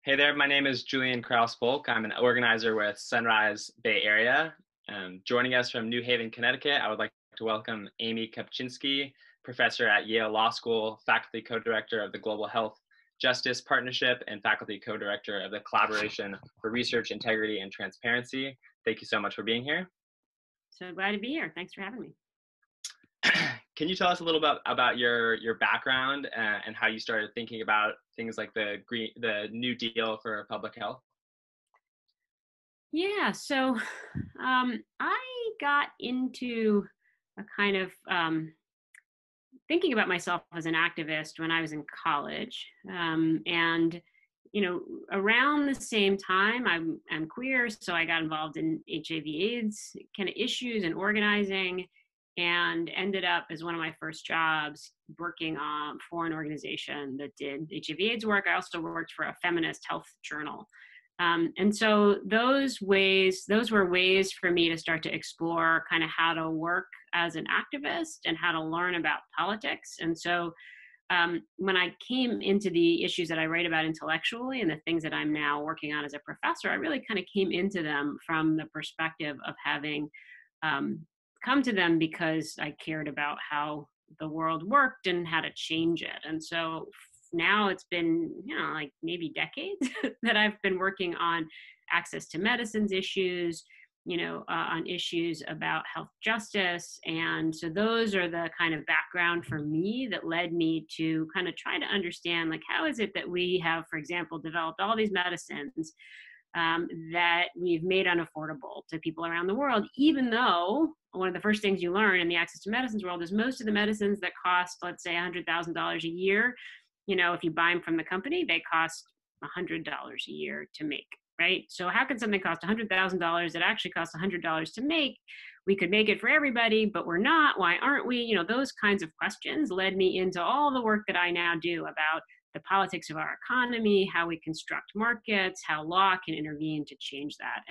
Hey there, my name is Julian Kraus-Polk. I'm an organizer with Sunrise Bay Area. Joining us from New Haven, Connecticut, I would like to welcome Amy Kapczynski, professor at Yale Law School, faculty co-director of the Global Health Justice Partnership, and faculty co-director of the Collaboration for Research Integrity and Transparency. Thank you so much for being here. So glad to be here. Thanks for having me. Can you tell us a little bit about your background and how you started thinking about things like the New Deal for public health? Yeah, so I got into a kind of thinking about myself as an activist when I was in college. And, around the same time, I'm queer, so I got involved in HIV/AIDS kind of issues and organizing, and ended up as one of my first jobs working for an organization that did HIV/AIDS work. I also worked for a feminist health journal. And so those were ways for me to start to explore kind of how to work as an activist and how to learn about politics. And so when I came into the issues that I write about intellectually and the things that I'm now working on as a professor, I really kind of came into them from the perspective of having come to them because I cared about how the world worked and how to change it. And so now it's been, like maybe decades that I've been working on access to medicines issues, on issues about health justice. And so those are the kind of background for me that led me to kind of try to understand, like, how is it that we have, for example, developed all these medicines that we've made unaffordable to people around the world, even though one of the first things you learn in the access to medicines world is most of the medicines that cost, let's say, $100,000 a year, if you buy them from the company, they cost $100 a year to make, right? So how can something cost $100,000 that actually costs $100 to make? We could make it for everybody, but we're not. Why aren't we? Those kinds of questions led me into all the work that I now do about the politics of our economy, how we construct markets, how law can intervene to change that.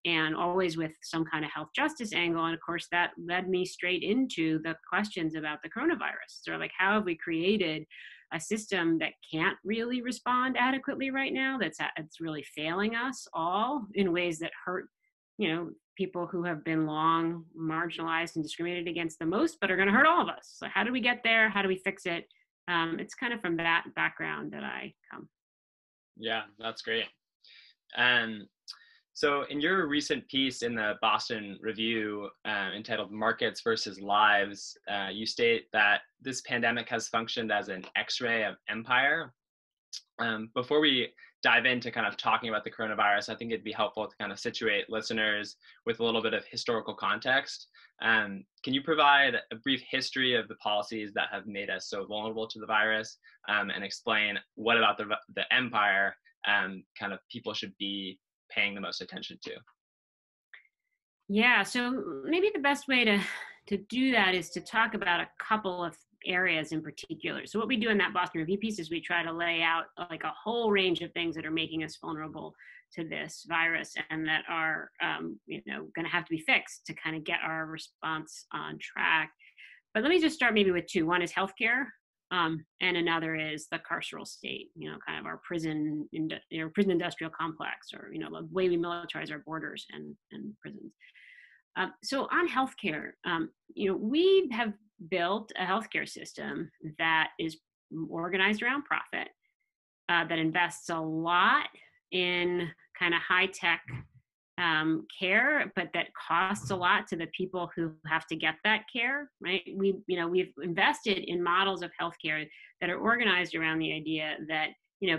And always with some kind of health justice angle. And of course, that led me straight into the questions about the coronavirus. So like, how have we created a system that can't really respond adequately right now, that's really failing us all in ways that hurt, people who have been long marginalized and discriminated against the most, but are going to hurt all of us. So how do we get there? How do we fix it? It's kind of from that background that I come. Yeah, that's great. So in your recent piece in the Boston Review entitled Markets versus Lives, you state that this pandemic has functioned as an X-ray of empire. Before we dive into kind of talking about the coronavirus, I think it'd be helpful to kind of situate listeners with a little bit of historical context. Can you provide a brief history of the policies that have made us so vulnerable to the virus, and explain what about the empire kind of people should be paying the most attention to? Yeah, so maybe the best way to do that is to talk about a couple of areas in particular. So what we do in that Boston Review piece is we try to lay out like a whole range of things that are making us vulnerable to this virus and that are, going to have to be fixed to kind of get our response on track. But let me just start maybe with two. One is healthcare, and another is the carceral state, kind of our prison industrial complex, or, the way we militarize our borders and prisons. So on healthcare, we have built a healthcare system that is organized around profit, that invests a lot in kind of high-tech care, but that costs a lot to the people who have to get that care, right? We've invested in models of healthcare that are organized around the idea that,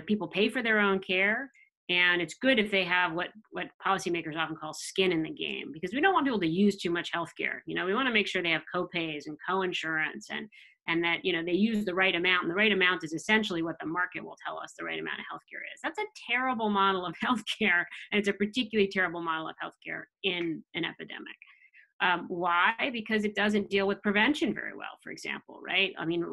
people pay for their own care. And it's good if they have what policymakers often call skin in the game, because we don't want people to use too much healthcare. We want to make sure they have co-pays and co-insurance and that, they use the right amount. And the right amount is essentially what the market will tell us the right amount of healthcare is. That's a terrible model of healthcare. And it's a particularly terrible model of healthcare in an epidemic. Why? Because it doesn't deal with prevention very well, for example, right? I mean,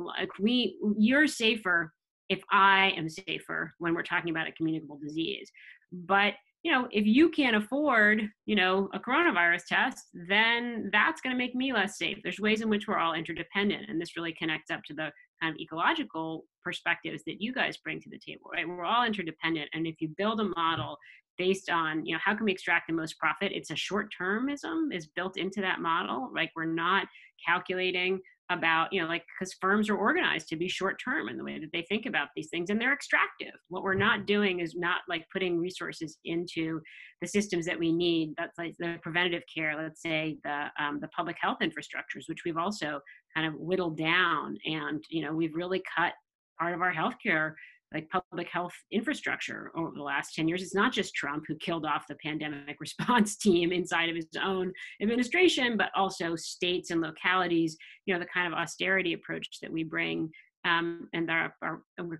you're safer if I am safer when we're talking about a communicable disease. But if you can't afford, a coronavirus test, then that's going to make me less safe. There's ways in which we're all interdependent. And this really connects up to the kind of ecological perspectives that you guys bring to the table, right? We're all interdependent. And if you build a model based on, how can we extract the most profit? It's a short-termism is built into that model. Like, we're not calculating about, because firms are organized to be short-term in the way that they think about these things, and they're extractive. What we're not doing is not like putting resources into the systems that we need. That's like the preventative care, let's say the public health infrastructures, which we've also kind of whittled down. And, we've really cut part of our healthcare, like public health infrastructure over the last 10 years. It's not just Trump who killed off the pandemic response team inside of his own administration, but also states and localities, the kind of austerity approach that we bring. And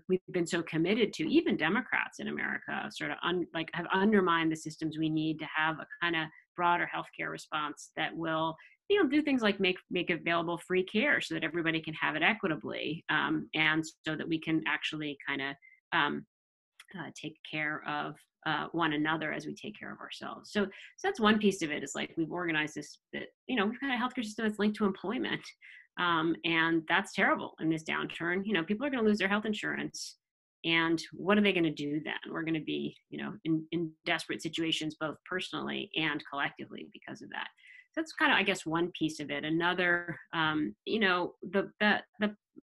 we've been so committed to. Even Democrats in America sort of have undermined the systems we need to have a kind of broader healthcare response that will do things like make available free care so that everybody can have it equitably, and so that we can actually kind of take care of one another as we take care of ourselves. So that's one piece of it, is like we've organized this, that we've got a healthcare system that's linked to employment, and that's terrible in this downturn. People are going to lose their health insurance. And what are they going to do then? We're going to be, in desperate situations, both personally and collectively, because of that. That's kind of, I guess, one piece of it. Another, the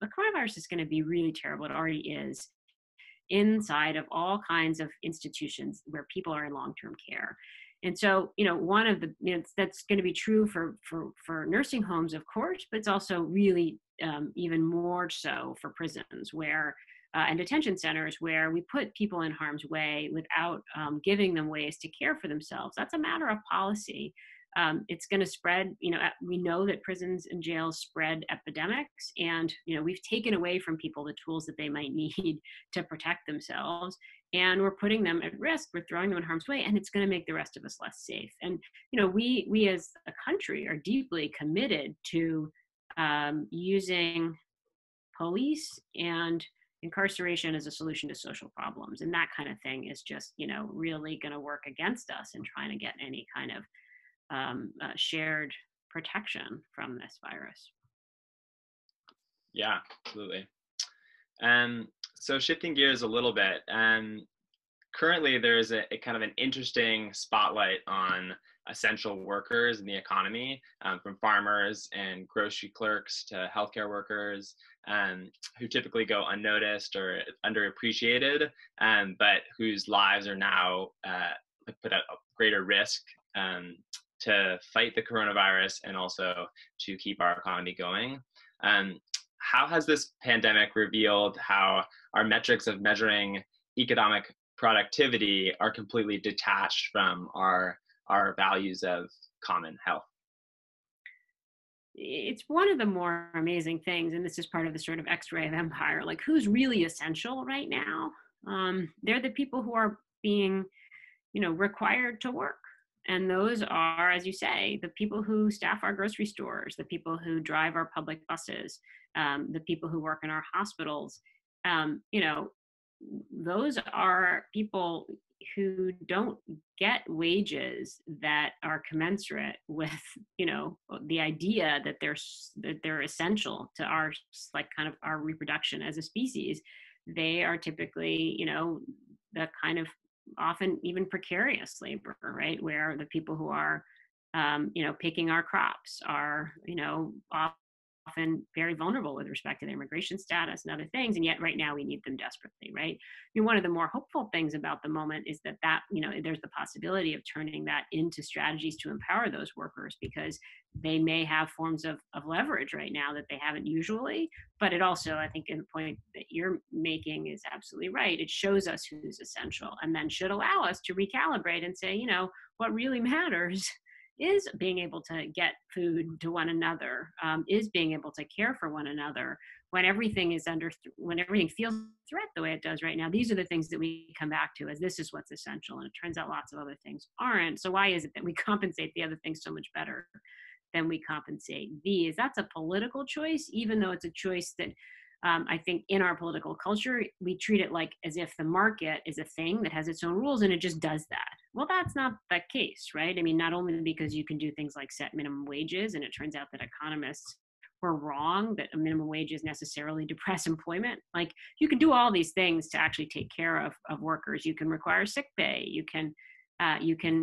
coronavirus is going to be really terrible. It already is, inside of all kinds of institutions where people are in long-term care. And so, one of the, that's going to be true for nursing homes, of course, but it's also really even more so for prisons where, and detention centers, where we put people in harm's way without giving them ways to care for themselves. That's a matter of policy. It's going to spread. We know that prisons and jails spread epidemics, and we've taken away from people the tools that they might need to protect themselves, and we're putting them at risk. We're throwing them in harm's way, and it's going to make the rest of us less safe. And we as a country are deeply committed to using police and incarceration as a solution to social problems, and that kind of thing is just really going to work against us in trying to get any kind of shared protection from this virus. Yeah, absolutely. So shifting gears a little bit, currently there's a kind of an interesting spotlight on essential workers in the economy, from farmers and grocery clerks to healthcare workers, who typically go unnoticed or underappreciated, but whose lives are now put at greater risk to fight the coronavirus and also to keep our economy going. How has this pandemic revealed how our metrics of measuring economic productivity are completely detached from our values of common health? It's one of the more amazing things, and this is part of the sort of X-ray of empire, like who's really essential right now? They're the people who are being, required to work. And those are, as you say, the people who staff our grocery stores, the people who drive our public buses, the people who work in our hospitals. Those are people who don't get wages that are commensurate with, the idea that they're essential to our, like, kind of our reproduction as a species. They are typically, the kind of often even precarious labor, right? Where the people who are, picking our crops are, often very vulnerable with respect to their immigration status and other things. And yet right now we need them desperately, right? One of the more hopeful things about the moment is that, there's the possibility of turning that into strategies to empower those workers, because they may have forms of leverage right now that they haven't usually. But it also, I think, in the point that you're making is absolutely right. It shows us who's essential, and then should allow us to recalibrate and say, what really matters is being able to get food to one another, is being able to care for one another when everything is when everything feels threat the way it does right now. These are the things that we come back to as this is what's essential, and it turns out lots of other things aren't. So why is it that we compensate the other things so much better than we compensate these? That's a political choice, even though it's a choice that I think in our political culture, we treat it like as if the market is a thing that has its own rules and it just does that. Well, that's not the case, right? I mean, not only because you can do things like set minimum wages, and it turns out that economists were wrong that a minimum wages necessarily depress employment. Like, you can do all these things to actually take care of workers. You can require sick pay. You can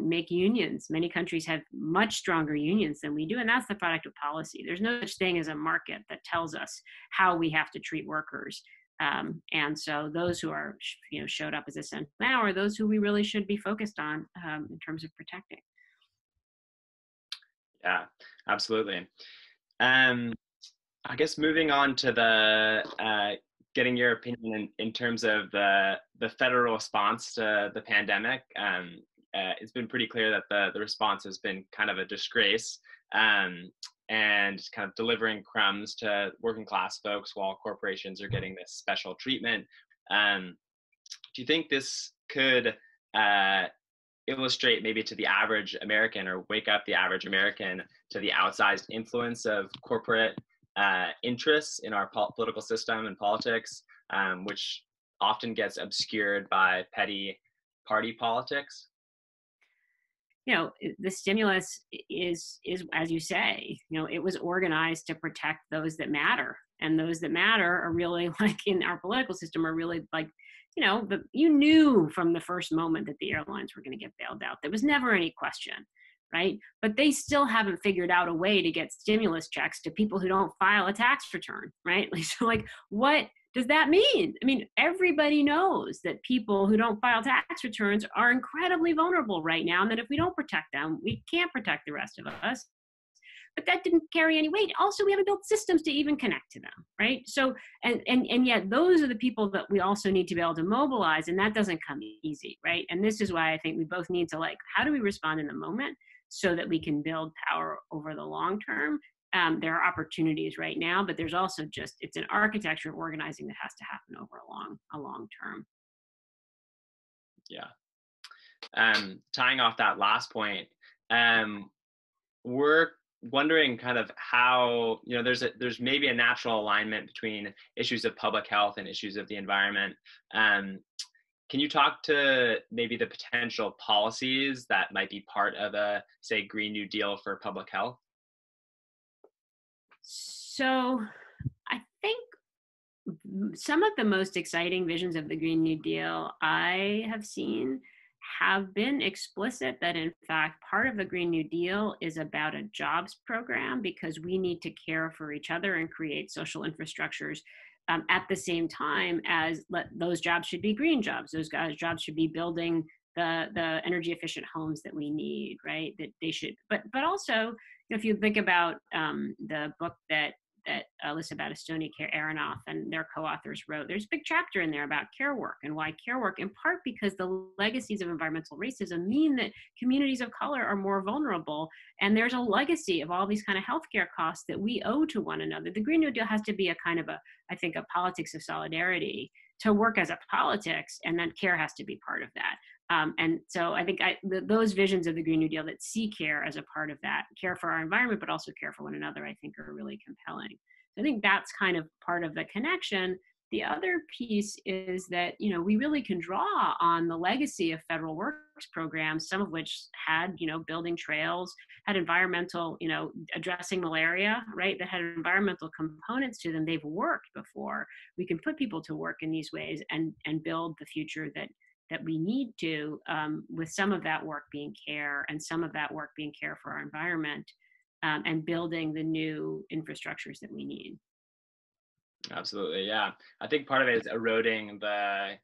make unions. Many countries have much stronger unions than we do, and that's the product of policy. There's no such thing as a market that tells us how we have to treat workers. And so those who are, showed up as essential now are those who we really should be focused on in terms of protecting. Yeah, absolutely. I guess moving on to the getting your opinion in terms of the federal response to the pandemic. It's been pretty clear that the response has been kind of a disgrace, and kind of delivering crumbs to working class folks while corporations are getting this special treatment. Do you think this could illustrate maybe to the average American, or wake up the average American to the outsized influence of corporate interests in our political system and politics, which often gets obscured by petty party politics? The stimulus is, as you say, it was organized to protect those that matter. And those that matter are really, like, in our political system, are really like, you knew from the first moment that the airlines were going to get bailed out. There was never any question, right? But they still haven't figured out a way to get stimulus checks to people who don't file a tax return, right? So, like, what does that mean? I mean, everybody knows that people who don't file tax returns are incredibly vulnerable right now, and that if we don't protect them, we can't protect the rest of us. But that didn't carry any weight. Also, we haven't built systems to even connect to them, right? So, and yet those are the people that we also need to be able to mobilize, and that doesn't come easy, right? And this is why I think we both need to, like, how do we respond in the moment so that we can build power over the long term? There are opportunities right now, but there's also it's an architecture of organizing that has to happen over a long term. Yeah. Tying off that last point, we're wondering kind of how, there's maybe a natural alignment between issues of public health and issues of the environment. Can you talk to maybe the potential policies that might be part of a, say, Green New Deal for public health? So I think some of the most exciting visions of the Green New Deal I have seen have been explicit that, in fact, part of the Green New Deal is about a jobs program, because we need to care for each other and create social infrastructures at the same time as those jobs should be green jobs. Those jobs should be building the energy efficient homes that we need, right? That they should, but also, if you think about the book that Alyssa Battistoni, Aronoff, and their co-authors wrote, there's a big chapter in there about care work and why care work, in part because the legacies of environmental racism mean that communities of color are more vulnerable. And there's a legacy of all these kind of healthcare costs that we owe to one another. The Green New Deal has to be a kind of I think, a politics of solidarity to work as a politics, and then care has to be part of that. And so I think those visions of the Green New Deal that see care as a part of that, care for our environment, but also care for one another, I think are really compelling. So I think that's kind of part of the connection. The other piece is that, we really can draw on the legacy of federal works programs, some of which had, building trails, had environmental, addressing malaria, right? That had environmental components to them. They've worked before. We can put people to work in these ways and build the future that we need to, with some of that work being care, and some of that work being care for our environment, and building the new infrastructures that we need. Absolutely, yeah. I think part of it is eroding the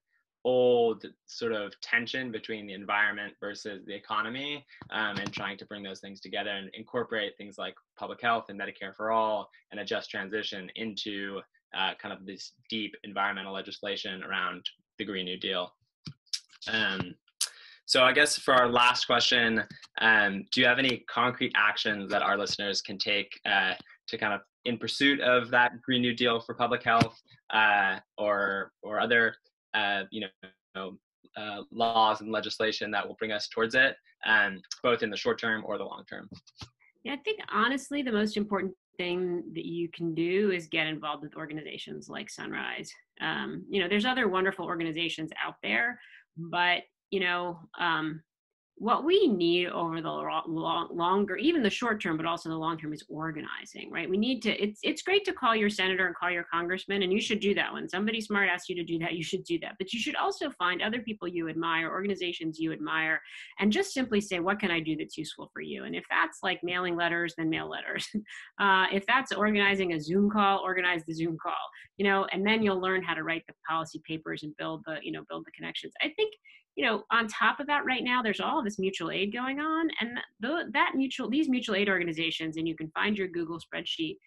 old sort of tension between the environment versus the economy, and trying to bring those things together and incorporate things like public health and Medicare for all and a just transition into kind of this deep environmental legislation around the Green New Deal. So I guess for our last question, do you have any concrete actions that our listeners can take to kind of in pursuit of that Green New Deal for public health, or other laws and legislation that will bring us towards it, both in the short term or the long term? Yeah, I think honestly, the most important thing that you can do is get involved with organizations like Sunrise. There's other wonderful organizations out there, but what we need over the longer, even the short term, but also the long term, is organizing, right? We need to, it's great to call your senator and call your congressman, and you should do that. When somebody smart asks you to do that, you should do that. But you should also find other people you admire, organizations you admire, and just simply say, what can I do that's useful for you? And if that's like mailing letters, then mail letters. If that's organizing a Zoom call, organize the Zoom call, and then you'll learn how to write the policy papers and build the connections. I think, on top of that, right now, there's all of this mutual aid going on, and these mutual aid organizations, and you can find your Google spreadsheet.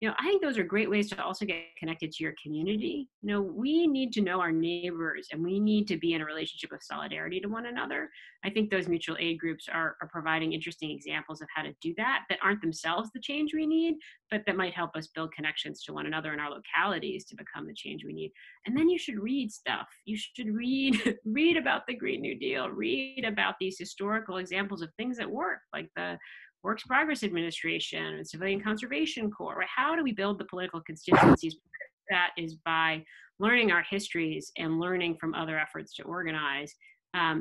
I think those are great ways to also get connected to your community. We need to know our neighbors, and we need to be in a relationship of solidarity to one another. I think those mutual aid groups are providing interesting examples of how to do that aren't themselves the change we need, but that might help us build connections to one another in our localities to become the change we need. And then you should read stuff. You should read about the Green New Deal, read about these historical examples of things that work, like the Works Progress Administration and Civilian Conservation Corps. Right? How do we build the political constituencies? That is by learning our histories and learning from other efforts to organize.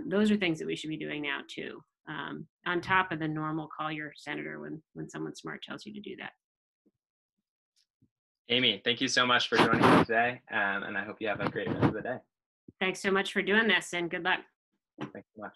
Those are things that we should be doing now too, on top of the normal call your senator when someone smart tells you to do that. Amy, thank you so much for joining us today, and I hope you have a great rest of the day. Thanks so much for doing this, and good luck. Thanks so much.